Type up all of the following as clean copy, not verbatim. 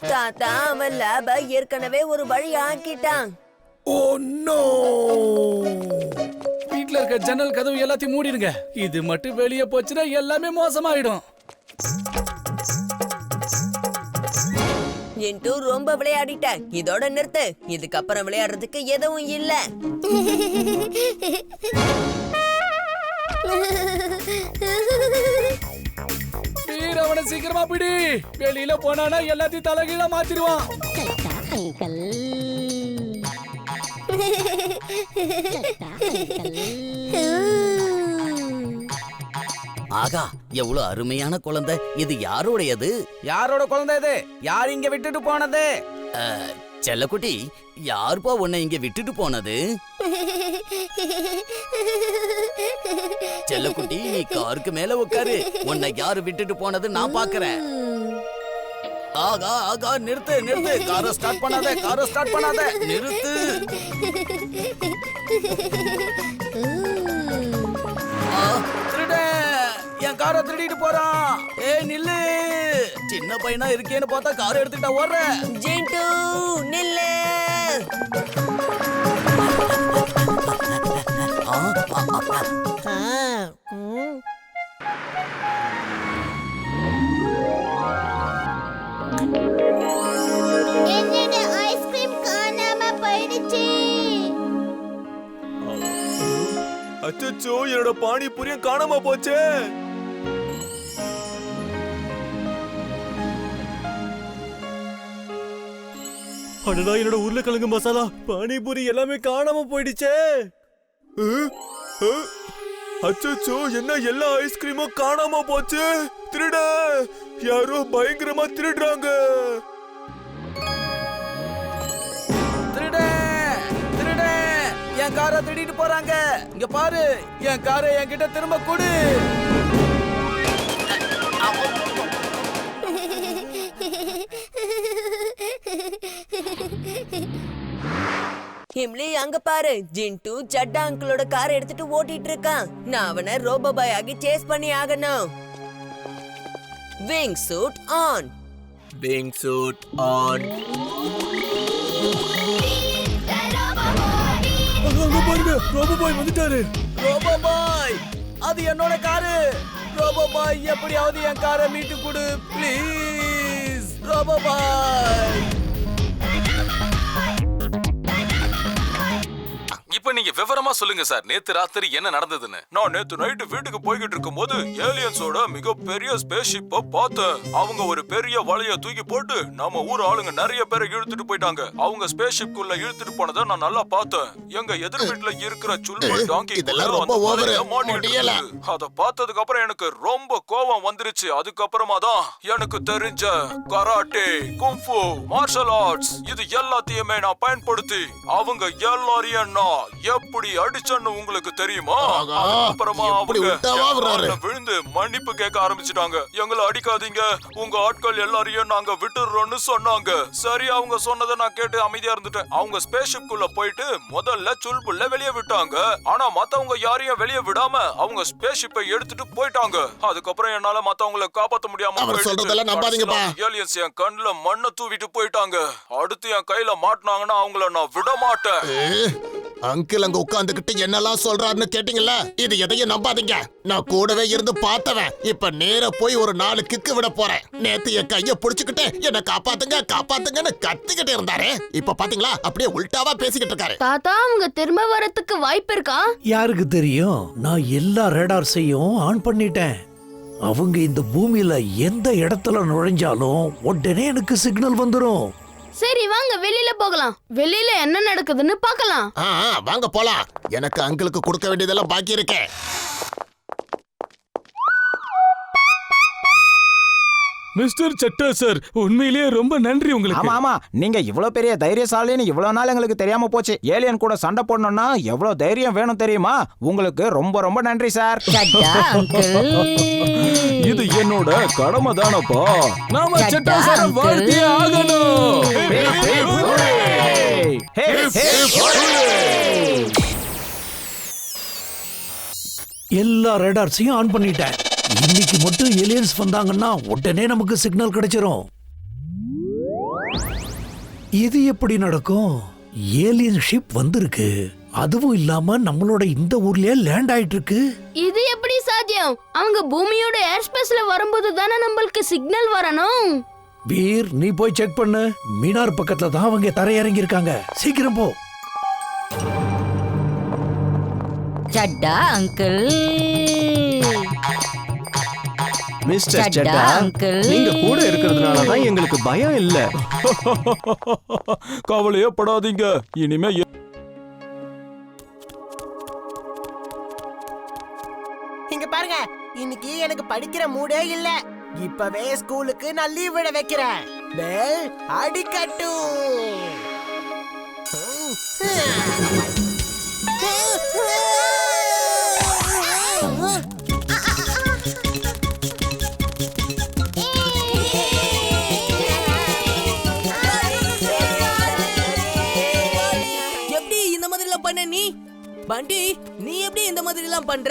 தாத்தா அவன் லேப ஏற்கனவே ஒரு வழி ஆக்கிட்டான். Oh no! வீட்ல இருக்க ஜன்னல் கதவு எல்லாத்தையும் மூடிடுங்க. இது மட்டும் வெளியே போச்சுன்னா எல்லாமே மோசமாயிடும். ஜிண்டு ரொம்ப விளையாடிட்ட, இதோட நிறுத்து. இதுக்கப்புறம் விளையாடுறதுக்கு எதுவும் இல்ல. அவனை சீக்கிரமா பிடி. வெளியில போனானா எல்லாத்தையும் தலைகீழ மாத்திடுவான். ஆகா, எவ்வளவு அருமையான குழந்தை. இது யாரோடையது? யாரோட குழந்தை இது? யார் இங்க விட்டுட்டு போனது? செல்லக்குட்டி, யாருப்பா உன்னை இங்க விட்டுட்டு போனது? செல்லக்குட்டி, நீ காருக்கு மேல உட்காரு. உன்னை யாரு விட்டுட்டு போனது நான் பாக்குறேன். ஆகா ஆகா, நிறுத்து நிறுத்து. காரை ஸ்டார்ட் பண்ணாத, காரை ஸ்டார்ட் பண்ணாத, நிறுத்து. என் காரை திருடிட்டு போறான். ஏய் நில்லு. சின்ன பையனா இருக்கேன்னு பார்த்தா காரை எடுத்துட்டா ஓடுற. ஜிண்டு நில்லு. என்னோட ஐஸ்கிரீம் காணாம போயிடுச்சு. அச்சச்சோ, என்னோட பானிபூரியும் காணாம போச்சே. அடடா, என்னோட உருளைக்கிழங்கு மசாலா, பானிபூரி எல்லாமே காணாம போயிடுச்சே. அச்சச்சோ, என்ன எல்லா ஐஸ்கிரீமும் காணாம போச்சு. திருட, யாரோ பயங்கரமா திருடுறாங்க. என் காரை திருடிட்டு போறாங்க. இங்க பாரு, என் காரை என்கிட்ட திரும்ப கொடு. ஹிம்லி, அங்க பாரு. ஜிண்டு சட்டா அங்கிளோட காரை எடுத்துட்டு ஓட்டிட்டு இருக்கான். நான் அவனை ரோபோ பாய் ஆகி சேஸ் பண்ணி ஆகணும். Wing suit on. Wing suit on. பாருங்க, ரோபோ பாய் வந்துட்டாரு. ரோபோ பாய், அது என்னோட காரு. ரோபோ பாய், எப்படியாவது என் காரை மீட்டு கொடு ப்ளீஸ். ரோபோ பாய், இப்ப நீங்க விவரமா சொல்லுங்க சார். நேத்து ராத்திரி என்ன நடந்ததுன்னு? நான் நேத்து நைட்டு வீட்டுக்கு போய்கிட்டு இருக்கும் போது ஏலியன்ஸோட மிகப்பெரிய ஸ்பேஸ் ஷிப்ப பார்த்தேன். அவங்க ஒரு பெரிய வலைய தூக்கி போட்டு நம்ம ஊர் ஆளுங்க நிறைய பேரை இழுத்துட்டு போயிட்டாங்க. அவங்க ஸ்பேஸ் ஷிப்குள்ள இழுத்துட்டு போனதை நான் நல்லா பார்த்தேன். எங்க எதிர் வீட்டுல இருக்கிற சுல்பு டாங்கி அத பார்த்ததுக்கு அப்புறம் எனக்கு ரொம்ப கோபம் வந்துருச்சு. அதுக்கப்புறமா தான் எனக்கு தெரிஞ்ச கராட்டே, குங்ஃபு, மார்ஷல் ஆர்ட்ஸ் இது எல்லாத்தையுமே நான் பயன்படுத்தி அவங்க எல்லாரையும் நான் எப்படி அடிச்சன்னு உங்களுக்கு தெரியுமா? அப்புறமா அவங்க விழுந்து மன்னிப்பு கேட்க ஆரம்பிச்சிட்டாங்க. எங்களை அடிக்காதீங்க, உங்க ஆட்கள் எல்லாரையும் நாங்க விட்டுறோம்னு சொன்னாங்க. சரி, அவங்க சொன்னதை நான் கேட்டு அமைதியா இருந்துட்டேன். அவங்க ஸ்பேஸ் ஷிப்குள்ள போயிட்டு முதல்ல சுல்புல்ல வெளியே விட்டாங்க. ஆனா மத்தவங்க யாரையும் வெளியே விடாம அவங்க ஸ்பேஸ் ஷிப்பை எடுத்துட்டு போயிட்டாங்க. அதுக்கப்புறம் என்னால மத்தவங்களை காப்பாத்த முடியாம ஏலியன்ஸ் என் கண்ணுல மண்ணை தூவிட்டு போயிட்டாங்க. அடுத்து என் கையில மாட்டினாங்கன்னா அவங்கள நான் விட மாட்டேன். அங்கிள் அங்க உட்கார்ந்துகிட்டு என்னெல்லாம் சொல்றாருன்னு கேட்டீங்கல்ல? இது எதையும் நம்பாதீங்க. நான் கூடவே இருந்து பார்த்தவன். இப்ப நேர போய் ஒரு 4 கிக்கு விட போறேன். நேத்து என் கைய புடிச்சுக்கிட்டு என்ன காப்பாத்துங்க காப்பாத்துங்கன்னு கத்திக்கிட்டு இருந்தாரு. இப்ப பாத்தீங்களா, அப்படியே உல்டாவா பேசிக்கிட்டு இருக்காரு. தாத்தா, அவங்க திரும்ப வரதுக்கு வாய்ப்பு இருக்கா? யாருக்கு தெரியும்? நான் எல்லா ரேடார்ஸையும் ஆன் பண்ணிட்டேன். அவங்க இந்த பூமியில எந்த இடத்துல நுழைஞ்சாலும் உடனே எனக்கு சிக்னல் வந்துரும். சரி, வாங்க வெளியில போகலாம். வெளியில என்ன நடக்குதுன்னு பார்க்கலாம். வாங்க போலாம். எனக்கு அங்கிளுக்கு கொடுக்க வேண்டியதெல்லாம் பாக்கி இருக்கே. மிஸ்டர் சட்டா சார், உண்மையிலேயே ரொம்ப நன்றி உங்களுக்கு. ஆமா, நீங்க இவ்வளவு பெரிய தைரியசாலின்னு இவ்வளவு நாள் எங்களுக்கு தெரியாம போச்சு. ஏலியன் கூட சண்டை போடணும்னா எவ்வளவு தைரியம் வேணும் தெரியுமா? உங்களுக்கு ரொம்ப ரொம்ப நன்றி சார். இது என்னோட கடமை தானப்பா. நாம சட்டா சார் வாழ்த்தியே ஆகணும். எல்லா ரேடார்ஸையும் ஆன் பண்ணிட்டேன். இன்னைக்கு மட்டும் ஏலியன்ஸ் வந்தாங்கன்னா உடனே நமக்கு சிக்னல் கிடைச்சிரும். இது எப்படி நடக்கும்? ஏலியன் ஷிப் வந்திருக்கு, அதுவும் இல்லாம நம்மளோட இந்த ஊர்லயே லேண்ட் ஆயிட்டு இருக்கு. இது எப்படி சாத்தியம்? அவங்க பூமியோட ஏர் ஸ்பேஸ்ல வரும்போது தானே நம்மளுக்கு சிக்னல் வரணும். வீர், நீ போய் செக் பண்ணு. மீனார் பக்கத்துல தான் அவங்க தரையிறங்கி இருக்காங்க. சீக்கிரம் போ. சட்டா அங்கிள், மிஸ்டர் சட்டா சட்டா, அங்கிள். நீங்க கூட இருக்கிறதுனால தான் எங்களுக்கு பயம் இல்ல. கவலையே படாதீங்க. இனிமே இங்க பாருங்க, இன்னைக்கு எனக்கு படிக்கிற மூடே இல்ல. இப்பவே ஸ்கூலுக்கு நான் லீவ் விட வைக்கிறேன். பெல் அடிக்கட்டும். எப்படி இந்த மாதிரி எல்லாம் பண்ண நீ? பண்டி, நீ எப்படி இந்த மாதிரி எல்லாம் பண்ற?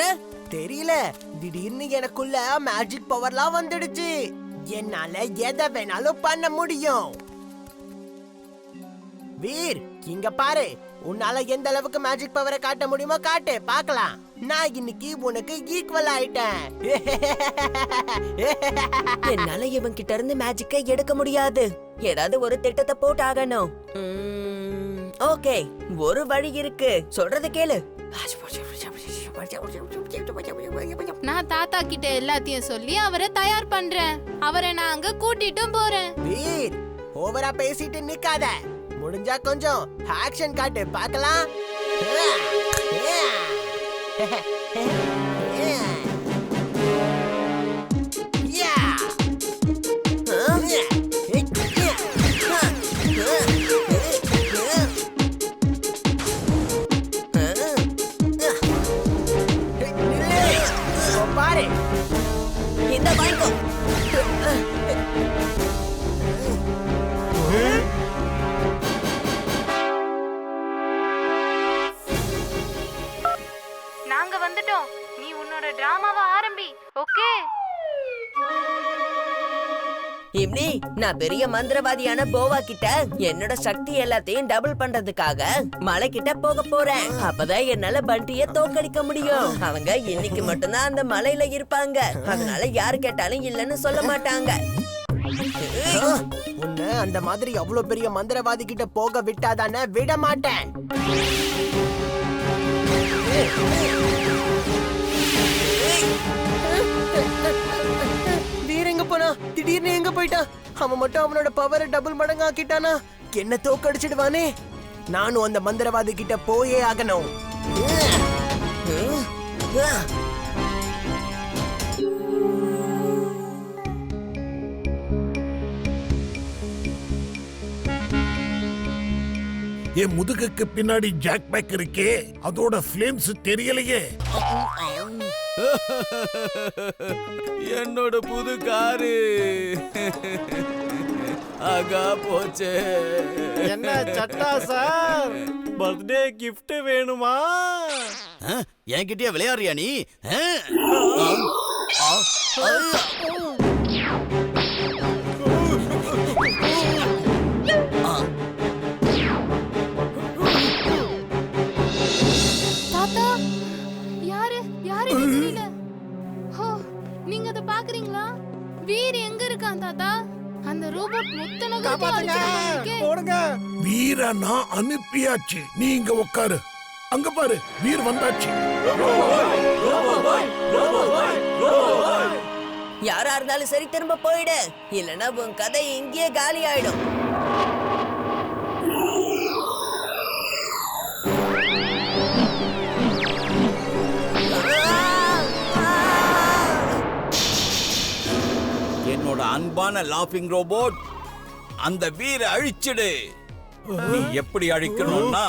தெரியல, திடீர்னு எனக்குள்ள மேஜிக் பவர்லாம் வந்துடுச்சு. என்னால எதை வேணாலும் பண்ண முடியும். வீர், இங்க பாரு. உன்னால எந்த அளவுக்கு மேஜிக் பவரை காட்ட முடியுமோ காட்டு, பார்க்கலாம். நான் இன்னைக்கு உனக்கு ஈக்குவல் ஆயிட்டேன். என்னால இவன் கிட்ட இருந்து மேஜிக்கை எடுக்க முடியாது. ஏதாவது ஒரு திட்டத்தை போட்டாகணும். ஓகே, ஒரு வழி இருக்கு. சொல்றது கேளு. நான் தாத்தா கிட்ட எல்லாத்தையும் சொல்லி அவரை தயார் பண்றேன். அவரை நான் அங்க கூட்டிட்டும் போறேன். வீர், ஓவரா பேசிட்டு நிக்காத. முடிஞ்சா கொஞ்சம் ஆக்ஷன் காட்டு, பார்க்கலாம். பாரு, இந்த வாய்க்கோ. நாங்க வந்துட்டோம். நீ உன்னோட டிராமாவை ஆரம்பி. ஓகே? இப்படி நான் பெரிய மந்திரவாதியான போவா கிட்ட என்னோட சக்தி எல்லாத்தையும் டபுள் பண்றதுக்காக மலை கிட்ட போக போறேன். அப்பதான் என்னால பண்டிய தோக்கடிக்க முடியும். அவங்க இன்னைக்கு மட்டும்தான் அந்த மலையில இருப்பாங்க. அதனால யாரு கேட்டாலும் இல்லன்னு சொல்ல மாட்டாங்க. உன்னை அந்த மாதிரி அவ்வளவு பெரிய மந்திரவாதி கிட்ட போக விட்டாதானே விட மாட்டேன். வீர் எங்க போனா? திடீர்னு எங்க போயிட்டான்? அவன் மட்டும் அவனோட பவரை டபுள் மடங்கு ஆக்கிட்டானா என்ன தோக்கடிச்சிடுவானே. நானும் அந்த மந்திரவாதி கிட்ட போயே ஆகணும். என் முதுகுக்கு பின்னாடி ஜாக் பேக் இருக்கே, அதோட ஃப்ளேம்ஸ் தெரியலையே. என்னோட புது காரு ஆகா போச்சே. என்ன சட்டா சார், பர்த்டே கிஃப்ட் வேணுமா? என்கிட்டயே விளையாடுறியா நீ? தாத்தா, யாரு யாரு தெரியல. ஹோ, நீங்க அத பாக்குறீங்களா? வீர் எங்க இருக்கான் தாத்தா? அந்த ரோபோட் மொத்த நகரத்தையும் போடுங்க. வீர நான் அனுப்பியாச்சு, நீங்க உட்காரு. அங்க பாரு, வீர் வந்தாச்சு. யாரா இருந்தாலும் சரி, திரும்ப போயிடு. இல்லன்னா உன் கதை இங்கேயே காலி ஆயிடும். என்னோட அன்பான லாஃபிங் ரோபோட், அந்த வீர அழிச்சிடு. நீ எப்படி அழிக்கணும்னா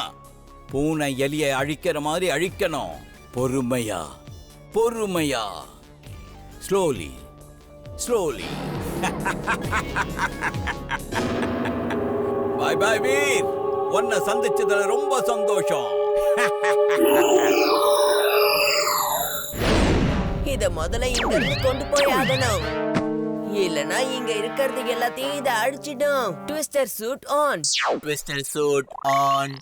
பூனை எலியை அழிக்கிற மாதிரி அழிக்கணும். பொறுமையா பொறுமையா, ஸ்லோலி ஸ்லோலி. பாய் பாய் வீர், உன்னை சந்திச்சதுல ரொம்ப சந்தோஷம். இத முதல்ல இங்க இருந்து கொண்டு போய் ஆகணும். இல்லனா இங்க இருக்கிறது எல்லாத்தையும் இத அடிச்சிடும். Twister suit on. Twister suit on.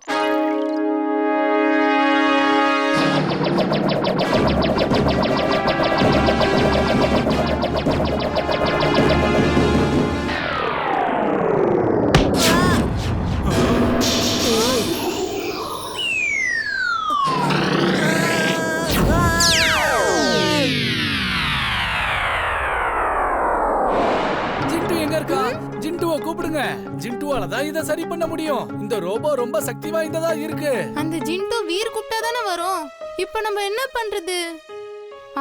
Jindu எங்க இருக்கா? ஜிண்டுவை கூப்பிடுங்க. ஜிண்டுவால தான் இத சரி பண்ண முடியும். இந்த ரோபோ ரொம்ப சக்தி வாய்ந்ததா இருக்கு. அந்த ஜிண்டு வீர் கூப்பிட்டா தானே வரும். இப்ப நம்ம என்ன பண்றது?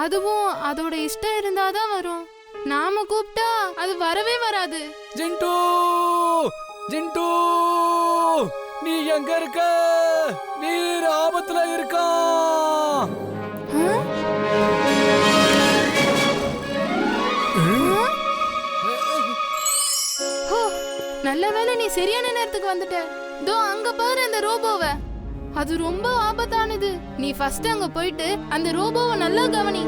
அதுவும் அதோட இஷ்டம் இருந்தாதான் வரும். நாம கூப்பிட்டா அது வரவே வராது. ஜிண்டு, ஜிண்டு, நீ எங்க இருக்க? வீர் ஆபத்துல இருக்கான். நல்ல வேளை நீ சரியான நேரத்துக்கு வந்துட்ட. தோ அங்க பாரு அந்த ரோபோவை. அது ரொம்ப ஆபத்தானது. நீ ஃபர்ஸ்ட் அங்க போயிட்டு அந்த ரோபோவை நல்லா கவனி.